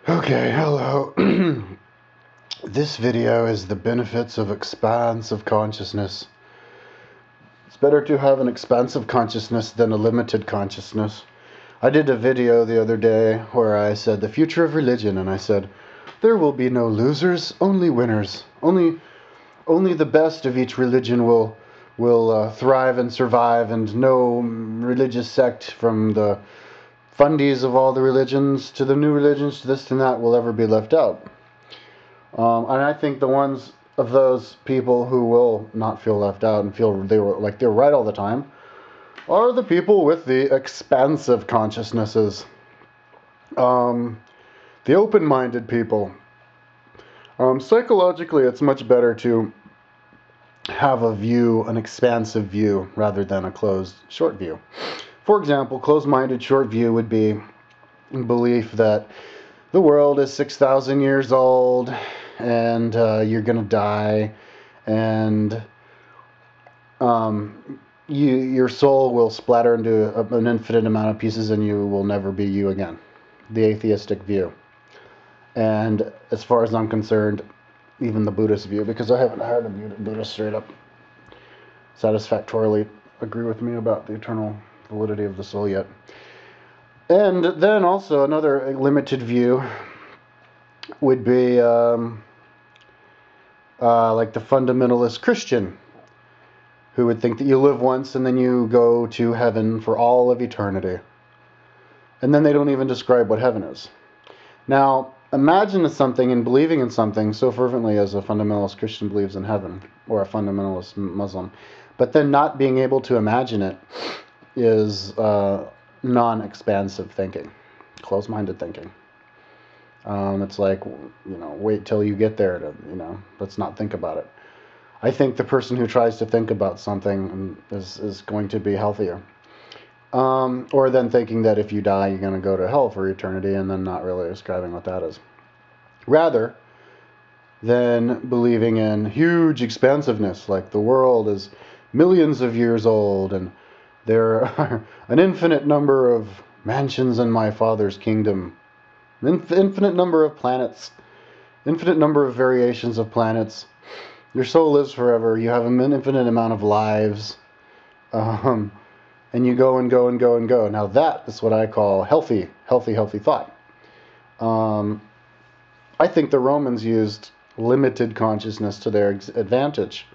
Okay, hello. This video is the benefits of expansive consciousness. It's better to have an expansive consciousness than a limited consciousness. I did a video the other day where I said the future of religion, and I said there will be no losers, only winners. Only the best of each religion will thrive and survive, and no religious sect, from the fundies of all the religions to the new religions to this and that, will ever be left out. And I think the ones of those people who will not feel left out and feel they're right all the time are the people with the expansive consciousnesses, the open-minded people. Psychologically, it's much better to have a view, an expansive view, rather than a closed, short view. For example, closed-minded short view would be belief that the world is 6,000 years old, and you're going to die, and your soul will splatter into an infinite amount of pieces, and you will never be you again. The atheistic view. And as far as I'm concerned, even the Buddhist view, because I haven't heard a Buddhist straight up satisfactorily agree with me about the eternal validity of the soul yet. And then also another limited view would be like the fundamentalist Christian, who would think that you live once and then you go to heaven for all of eternity. And then they don't even describe what heaven is. Now, imagine something and believing in something so fervently as a fundamentalist Christian believes in heaven, or a fundamentalist Muslim, but then not being able to imagine it is non-expansive thinking, closed-minded thinking. It's like, wait till you get there to, let's not think about it. I think the person who tries to think about something is going to be healthier. Or then thinking that if you die, you're going to go to hell for eternity, and then not really describing what that is. Rather than believing in huge expansiveness, like the world is millions of years old, and there are an infinite number of mansions in my Father's kingdom, infinite number of planets, infinite number of variations of planets. Your soul lives forever. You have an infinite amount of lives. And you go and go and go and go. Now that is what I call healthy thought. I think the Romans used limited consciousness to their advantage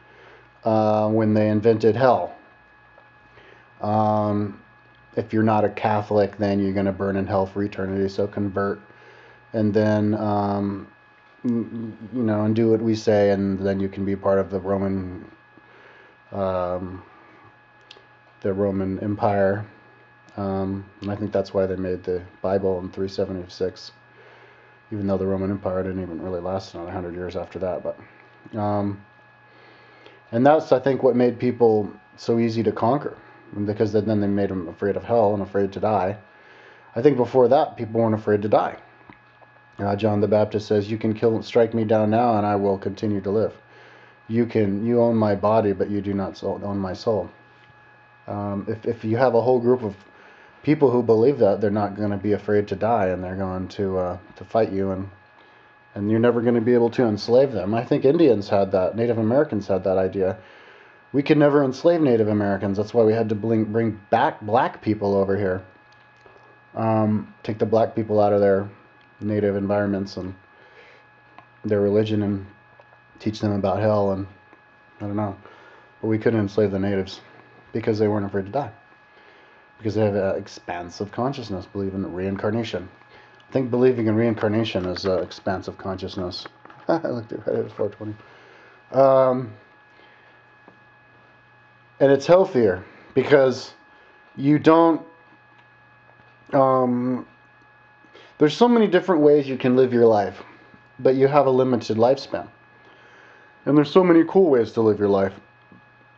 when they invented hell. If you're not a Catholic, then you're going to burn in hell for eternity, so convert. And then, and do what we say, and then you can be part of the Roman Empire. And I think that's why they made the Bible in 376, even though the Roman Empire didn't even really last another 100 years after that. But and that's, I think, what made people so easy to conquer, because then they made them afraid of hell and afraid to die. I think before that, people weren't afraid to die. John the Baptist says, "You can strike me down now, and I will continue to live. You own my body, but you do not own my soul." If you have a whole group of people who believe that, they're not going to be afraid to die, and they're going to fight you, and you're never going to be able to enslave them. I think Indians had that. Native Americans had that idea. We could never enslave Native Americans. That's why we had to bring back black people over here. Take the black people out of their native environments and their religion, and teach them about hell, and I don't know. But we couldn't enslave the natives because they weren't afraid to die. Because they have an expansive consciousness, believe in reincarnation. I think believing in reincarnation is expansive consciousness. I looked at it, it was 420. And it's healthier because you don't... there's so many different ways you can live your life, but you have a limited lifespan. And there's so many cool ways to live your life.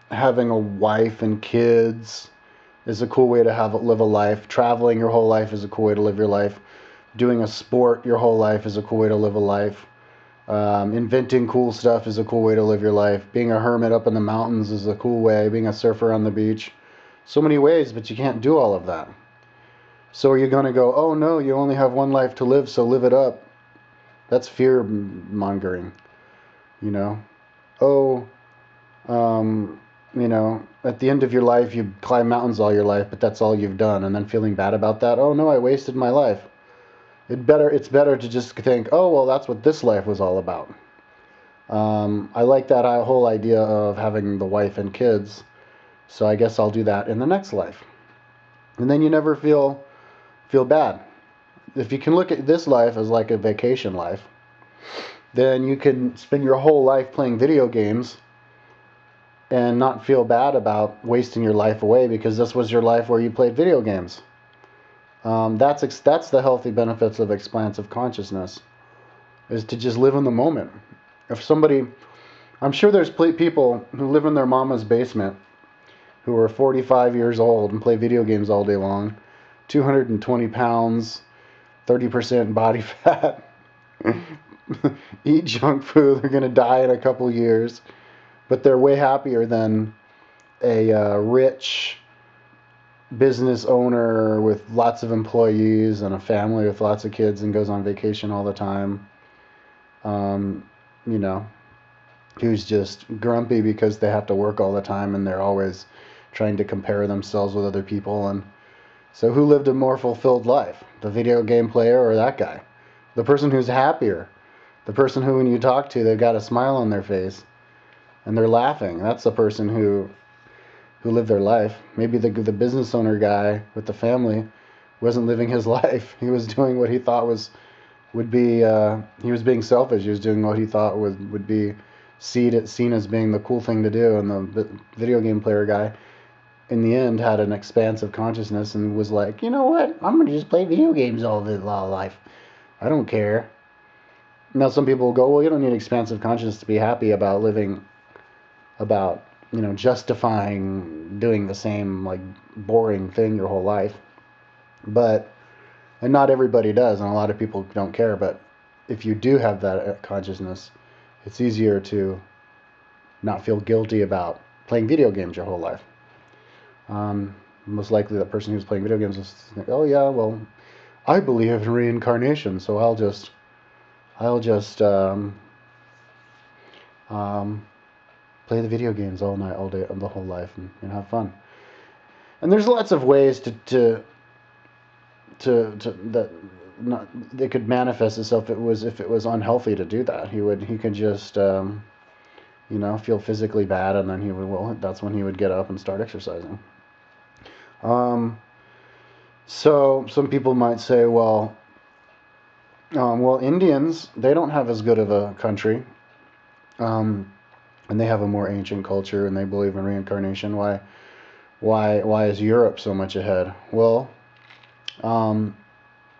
Having a wife and kids is a cool way to live a life. Traveling your whole life is a cool way to live your life. Doing a sport your whole life is a cool way to live a life. Inventing cool stuff is a cool way to live your life. Being a hermit up in the mountains is a cool way. Being a surfer on the beach. So many ways, but you can't do all of that. So are you going to go, oh no, you only have one life to live, so live it up? That's fear mongering, you know. Oh, you know, at the end of your life, you climb mountains all your life, but that's all you've done, and then feeling bad about that. Oh no, I wasted my life. It's better to just think, oh well, that's what this life was all about. I like that whole idea of having the wife and kids, so I guess I'll do that in the next life, and then you never feel bad. If you can look at this life as like a vacation life, then you can spend your whole life playing video games and not feel bad about wasting your life away because this was your life where you played video games. That's the healthy benefits of expansive consciousness, is to just live in the moment. If somebody, I'm sure there's people who live in their mama's basement who are 45 years old and play video games all day long, 220 pounds, 30% body fat, eat junk food, they're going to die in a couple years, but they're way happier than a rich business owner with lots of employees and a family with lots of kids and goes on vacation all the time. You know, who's just grumpy because they have to work all the time and they're always trying to compare themselves with other people. And so who lived a more fulfilled life? The video game player or that guy? The person who's happier. The person who, when you talk to, they've got a smile on their face and they're laughing. That's the person who lived their life. Maybe the business owner guy with the family wasn't living his life. He was doing what he thought would be, he was being selfish. He was doing what he thought would be seen as being the cool thing to do. And the video game player guy, in the end, had an expansive consciousness and was like, you know what? I'm going to just play video games all life. I don't care. Now some people will go, well, you don't need expansive consciousness to be happy about living, about, you know, justifying doing the same like boring thing your whole life. And not everybody does, and a lot of people don't care, but if you do have that consciousness, it's easier to not feel guilty about playing video games your whole life. Most likely the person who's playing video games is think, oh yeah, well, I believe in reincarnation, so I'll just play the video games all night, all day, the whole life, and have fun. And there's lots of ways to that not, it could manifest itself if it was unhealthy to do that. He could just you know, feel physically bad, and then that's when he would get up and start exercising. So some people might say, well, Indians, they don't have as good of a country, and they have a more ancient culture, and they believe in reincarnation. Why is Europe so much ahead? Well,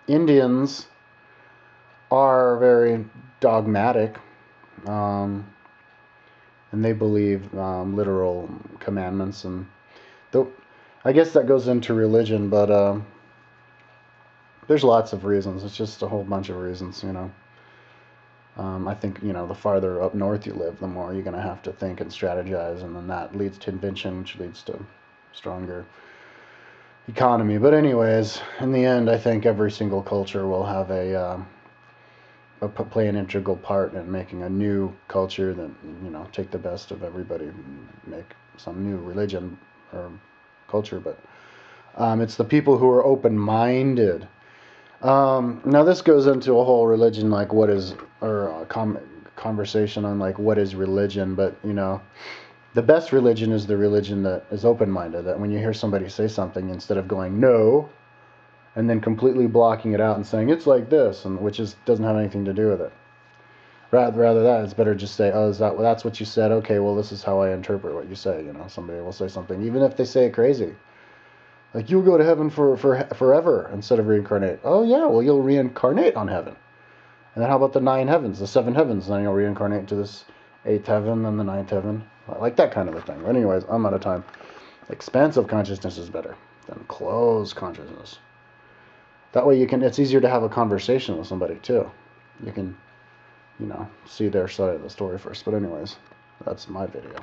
Indians are very dogmatic, and they believe literal commandments, and I guess that goes into religion, but there's lots of reasons. It's just a whole bunch of reasons, you know. I think, you know, the farther up north you live, the more you're going to have to think and strategize, and then that leads to invention, which leads to stronger economy. But anyways, in the end, I think every single culture will have play an integral part in making a new culture that, you know, take the best of everybody, make some new religion or culture. But it's the people who are open-minded. Now this goes into a whole religion, like what is, or a conversation on like what is religion. But you know, the best religion is the religion that is open-minded. That when you hear somebody say something, instead of going no, and then completely blocking it out and saying it's like this, and which doesn't have anything to do with it. Rather that, it's better just say, oh, that's what you said. Okay, well this is how I interpret what you say. You know, somebody will say something, even if they say it crazy. Like, you'll go to heaven for forever instead of reincarnate. Oh, yeah, well, you'll reincarnate on heaven. And then how about the 9 heavens, the 7 heavens? And then you'll reincarnate to this 8th heaven, then the 9th heaven. Like that kind of a thing. But anyways, I'm out of time. Expansive consciousness is better than closed consciousness. That way it's easier to have a conversation with somebody, too. You can, you know, see their side of the story first. But anyways, that's my video.